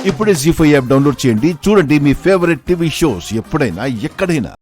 ఇప్పుడే జీ5 app download చేయండి. చూడండి మీ ఫేవరెట్ టీవీ షోస్ ఎప్పుడైనా ఎక్కడైనా.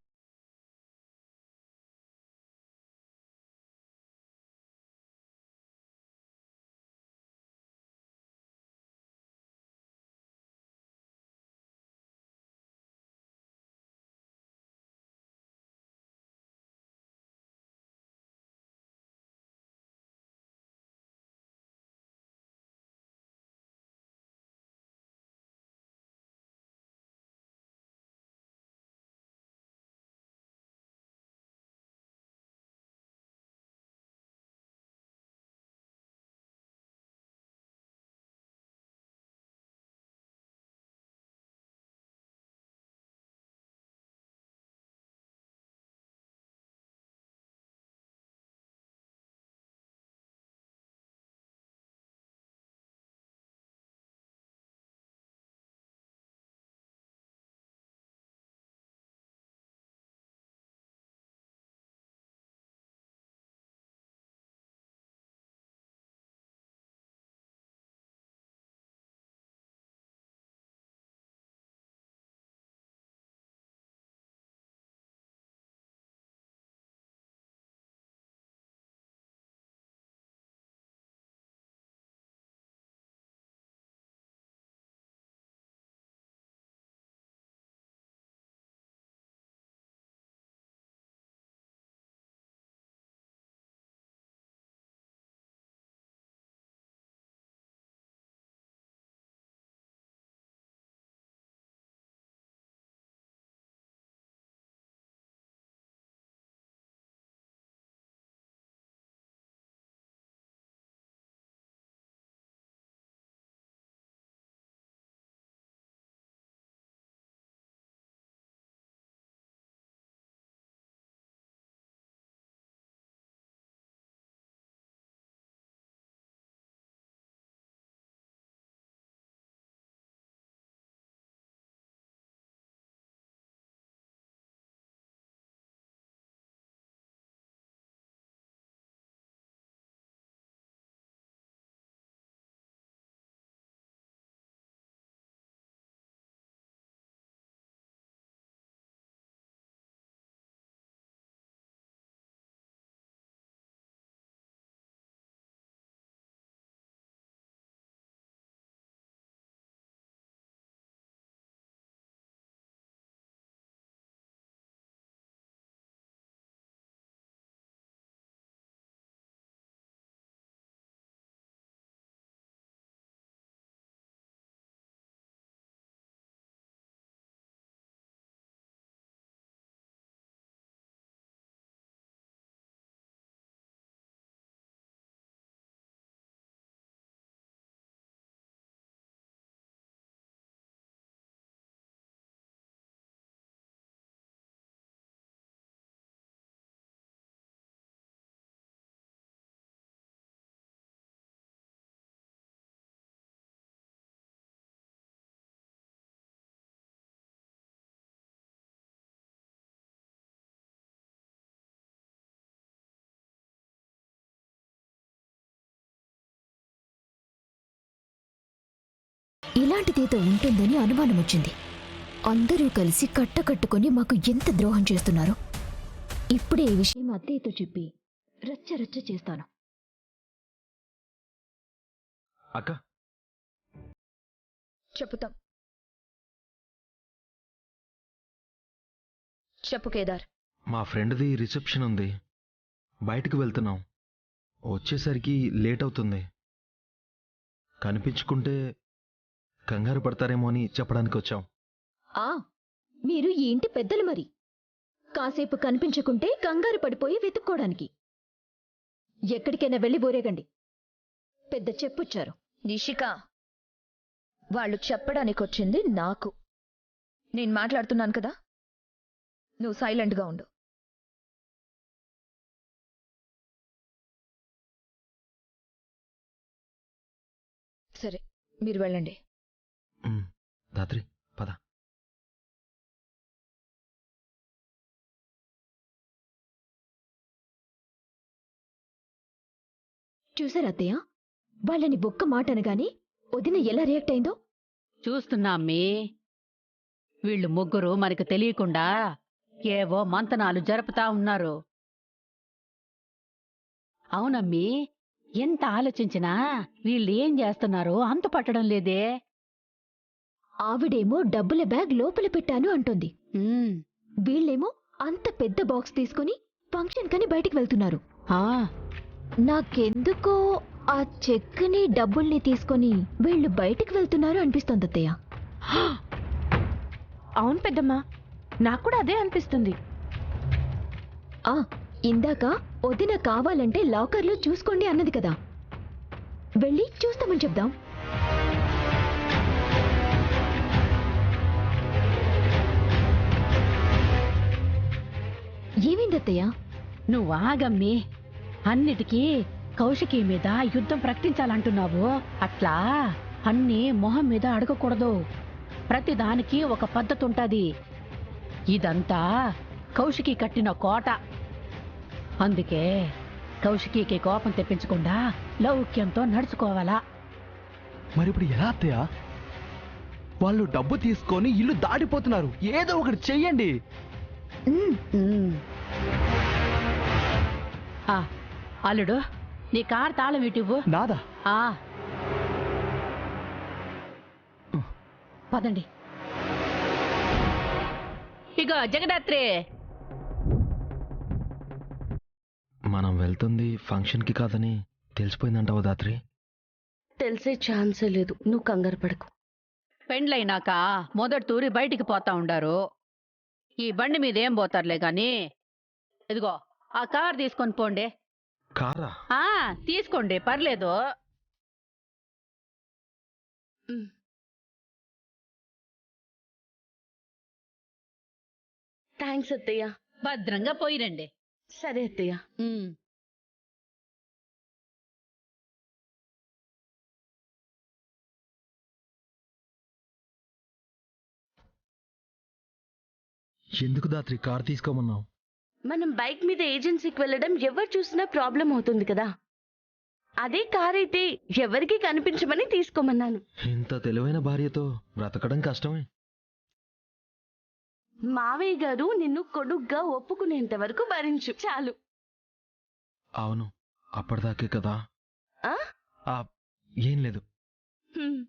ఇలాంటిదేదో ఉంటుందని అనుమానం వచ్చింది. అందరూ కలిసి కట్టకట్టుకొని మాకు ఎంత ద్రోహం చేస్తున్నారో. ఇప్పుడే ఈ విషయం అత్తయ్యతో చెప్పి రచ్చ చేస్తాను. అక్క, చెప్పుతాం. చెప్పు కేదార్. మా ఫ్రెండ్ది రిసెప్షన్ ఉంది, బయటకు వెళ్తున్నాం. వచ్చేసరికి లేట్ అవుతుంది. కనిపించుకుంటే కంగారు పడతారేమో అని చెప్పడానికి వచ్చాం. మీరు ఈ ఇంటి పెద్దలు, మరి కాసేపు కనిపించకుంటే కంగారు పడిపోయి వెతుక్కోవడానికి. ఎక్కడికైనా వెళ్ళి బోరేగండి. పెద్ద చెప్పొచ్చారు. నిషిక, వాళ్ళు చెప్పడానికొచ్చింది నాకు. నేను మాట్లాడుతున్నాను కదా, నువ్వు సైలెంట్గా ఉండు. సరే, మీరు వెళ్ళండి. ధాత్రి, పద. చూసారా అత్తయ్య, వాళ్ళని బొక్క మాట అనగానే వదిన ఎలా రియాక్ట్ అయిందో. చూస్తున్నామ్మీ. వీళ్ళు ముగ్గురు మనకు తెలియకుండా ఏవో మంతనాలు జరుపుతా ఉన్నారు. అవునమ్మీ, ఎంత ఆలోచించినా వీళ్ళు ఏం చేస్తున్నారో అంతు పట్టడం లేదే. ఆవిడేమో డబ్బుల బ్యాగ్ లోపల పెట్టాను అంటోంది. ఉమ్, వీళ్ళేమో అంత పెద్ద బాక్స్ తీసుకుని ఫంక్షన్ కని బయటికి వెళ్తున్నారు. ఆ, నాకెందుకో ఆ చెక్ని డబ్బుల్ని తీసుకొని వీళ్ళు బయటికి వెళ్తున్నారు అనిపిస్తోంది అత్తయ్య. అవును పెద్దమ్మా, నాకు కూడా అదే అనిపిస్తుంది. ఆ ఇందాక వదిన కావాలంటే లాకర్లో చూసుకోండి అన్నది కదా, వెళ్ళి చూస్తామని చెప్దాం. ఏమైందత్తయ్య? నువ్వు ఆగమ్మీ. అన్నిటికీ కౌశికి మీద యుద్ధం ప్రకటించాలంటున్నావు. అట్లా అన్నీ మొహం మీద అడగకూడదు. ప్రతిదానికి ఒక పద్ధతి ఉంటది. ఇదంతా కౌశికి కట్టిన కోట. అందుకే కౌశికి కోపం తెప్పించకుండా లౌక్యంతో నడుచుకోవాలా. మరి ఇప్పుడు ఎలా అత్తయ్య? వాళ్ళు డబ్బు తీసుకొని ఇల్లు దాటిపోతున్నారు. ఏదో ఒకటి చెయ్యండి. ఉమ్. ఆ, అల్లుడు, నీ కార్ తాళం ఇటివ్వు. నాదా? ఆ, పదండి. ఇగో జగదాత్రి, మనం వెళ్తుంది ఫంక్షన్కి కాదని తెలిసిపోయిందంటావు దాత్రి? తెలిసే ఛాన్సే లేదు, నువ్వు కంగారు పడకు. పెండ్లైనాక మొదటి తూరి బయటికి పోతా ఉండారు. ఈ బండి మీద ఏం పోతారులే గాని, ఇదిగో ఆ కార్ తీసుకొని పోండి. కారా? ఆ, తీసుకోండి, పర్లేదు. థ్యాంక్స్ అత్తయ్య. భద్రంగా పోయిరండి. సరే అత్తయ్య. ఉమ్. ఎందుకు దాత్రి కార్ తీసుకోమన్నావు? మనం బైక్ మీద ఏజెన్సీకి వెళ్ళడం ఎవరు చూసినా ప్రాబ్లం అవుతుంది కదా. అదే కార్ అయితే ఎవరికి కనిపించమని తీసుకోమన్నాను. ఇంత తెలివైన భార్యతో బ్రతకడం కష్టమే. మావయ్య గారు నిన్ను కొడుగ్గా ఒప్పుకునేంత వరకు భరించు చాలు. అవును, అప్పటిదాకే కదా. ఆ? ఆ, ఏం లేదు. హ్మ్.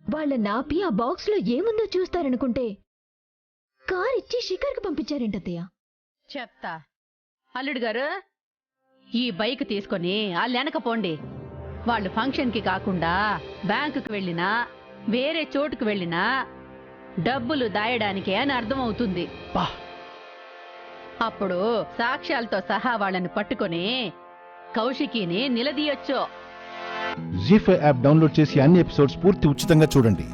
వాళ్ళ నాపి ఆ బాక్స్ లో ఏముందో చూస్తారనుకుంటే కార్ ఇచ్చి షికార్కి పంపించారేంటత్తయ్య? చెప్తా. అల్లుడు గారు, ఈ బైక్ తీసుకొని వెనక పోండి. వాళ్ళు ఫంక్షన్కి కాకుండా బ్యాంకుకి వెళ్ళినా వేరే చోటుకు వెళ్ళినా డబ్బులు దాయడానికే అని అర్థం అవుతుంది. పా. అప్పుడు సాక్ష్యాలతో సహా వాళ్ళని పట్టుకొని కౌశికిని నిలదీయొచ్చు. జీ5 యాప్ డౌన్లోడ్ చేసి అన్ని ఎపిసోడ్స్ పూర్తి ఉచితంగా చూడండి.